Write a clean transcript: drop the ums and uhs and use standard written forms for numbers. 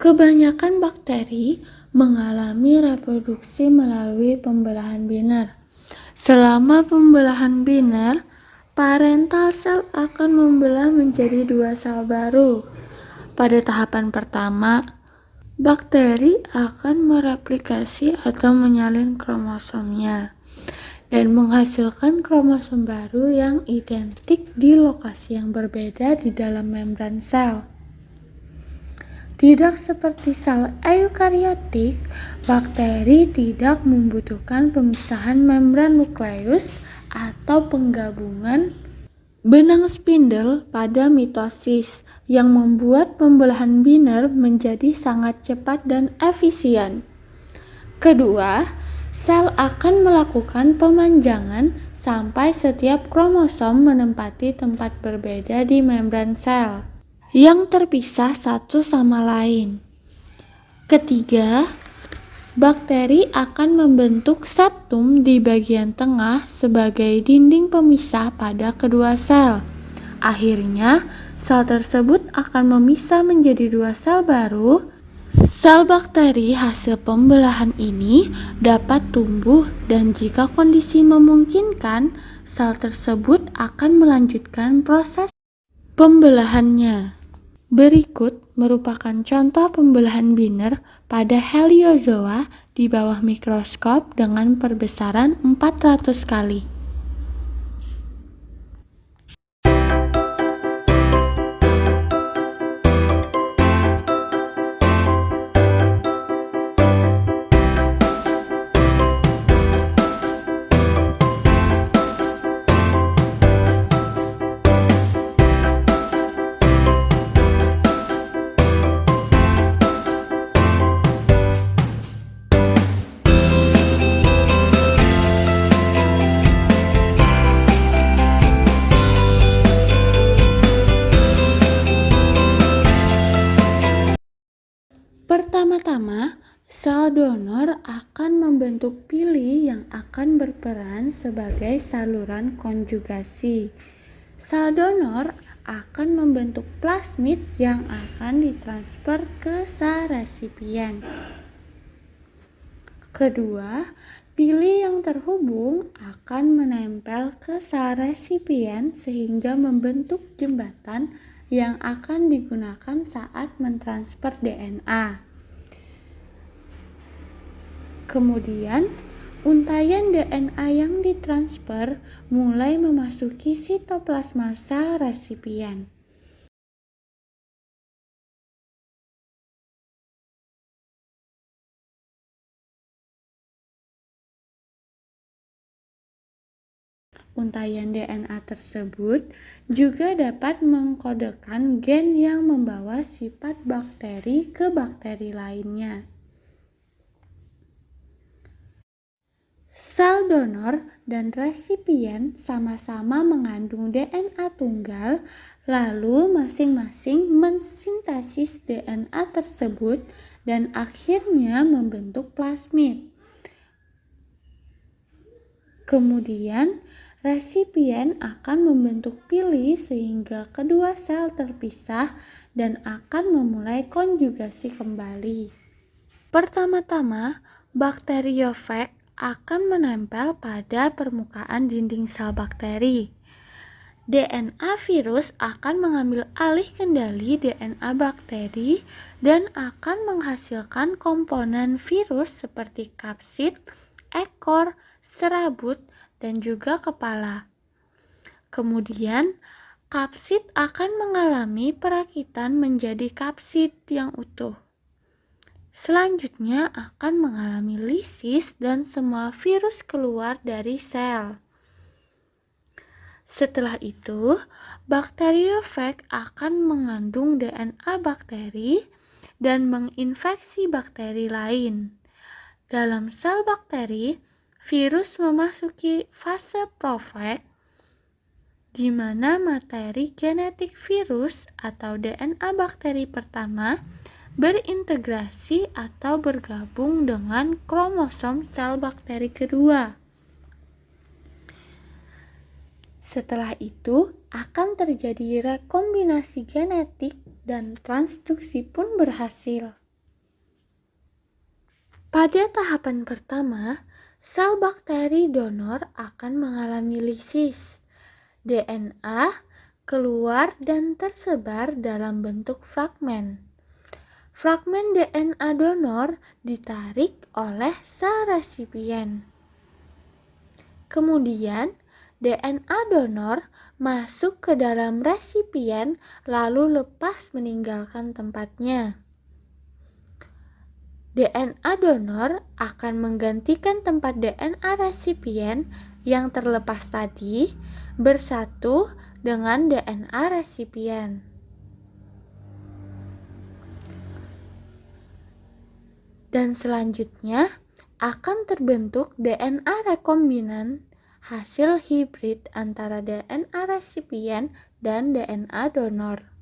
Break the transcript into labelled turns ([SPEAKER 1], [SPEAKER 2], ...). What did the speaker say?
[SPEAKER 1] Kebanyakan bakteri mengalami reproduksi melalui pembelahan biner. Selama pembelahan biner, parental sel akan membelah menjadi 2 sel baru. Pada tahapan pertama, bakteri akan mereplikasi atau menyalin kromosomnya dan menghasilkan kromosom baru yang identik di lokasi yang berbeda di dalam membran sel. Tidak seperti sel eukariotik, bakteri tidak membutuhkan pemisahan membran nukleus atau penggabungan benang spindle pada mitosis yang membuat pembelahan biner menjadi sangat cepat dan efisien. Kedua, sel akan melakukan pemanjangan sampai setiap kromosom menempati tempat berbeda di membran sel yang terpisah satu sama lain. Ketiga, bakteri akan membentuk septum di bagian tengah sebagai dinding pemisah pada kedua sel. Akhirnya, sel tersebut akan memisah menjadi 2 sel baru. Sel bakteri hasil pembelahan ini dapat tumbuh dan jika kondisi memungkinkan, sel tersebut akan melanjutkan proses pembelahannya. Berikut merupakan contoh pembelahan biner pada heliozoa di bawah mikroskop dengan perbesaran 400 kali. Pertama-tama, sel donor akan membentuk pili yang akan berperan sebagai saluran konjugasi. Sel donor akan membentuk plasmid yang akan ditransfer ke sel resipien. Kedua, pili yang terhubung akan menempel ke sel resipien sehingga membentuk jembatan yang akan digunakan saat mentransfer DNA. Kemudian, untaian DNA yang ditransfer mulai memasuki sitoplasma sel resipien. Untaian DNA tersebut juga dapat mengkodekan gen yang membawa sifat bakteri ke bakteri lainnya. Sel donor dan resipien sama-sama mengandung DNA tunggal, lalu masing-masing mensintesis DNA tersebut dan akhirnya membentuk plasmid. Kemudian, resipien akan membentuk pili sehingga kedua sel terpisah dan akan memulai konjugasi kembali. Pertama-tama, bakteriofag akan menempel pada permukaan dinding sel bakteri. DNA virus akan mengambil alih kendali DNA bakteri dan akan menghasilkan komponen virus seperti kapsid, ekor, serabut, dan juga kepala. Kemudian, kapsid akan mengalami perakitan menjadi kapsid yang utuh. Selanjutnya akan mengalami lisis dan semua virus keluar dari sel. Setelah itu, bakteriofag akan mengandung DNA bakteri dan menginfeksi bakteri lain. Dalam sel bakteri, virus memasuki fase profag, di mana materi genetik virus atau DNA bakteri pertama berintegrasi atau bergabung dengan kromosom sel bakteri kedua. Setelah itu akan terjadi rekombinasi genetik dan transduksi pun berhasil. Pada tahapan pertama, sel bakteri donor akan mengalami lisis. DNA keluar dan tersebar dalam bentuk fragmen. Fragmen DNA donor ditarik oleh sel resipien. Kemudian, DNA donor masuk ke dalam resipien lalu lepas meninggalkan tempatnya. DNA donor akan menggantikan tempat DNA resipien yang terlepas tadi bersatu dengan DNA resipien. Dan selanjutnya akan terbentuk DNA rekombinan, hasil hibrid antara DNA resipien dan DNA donor.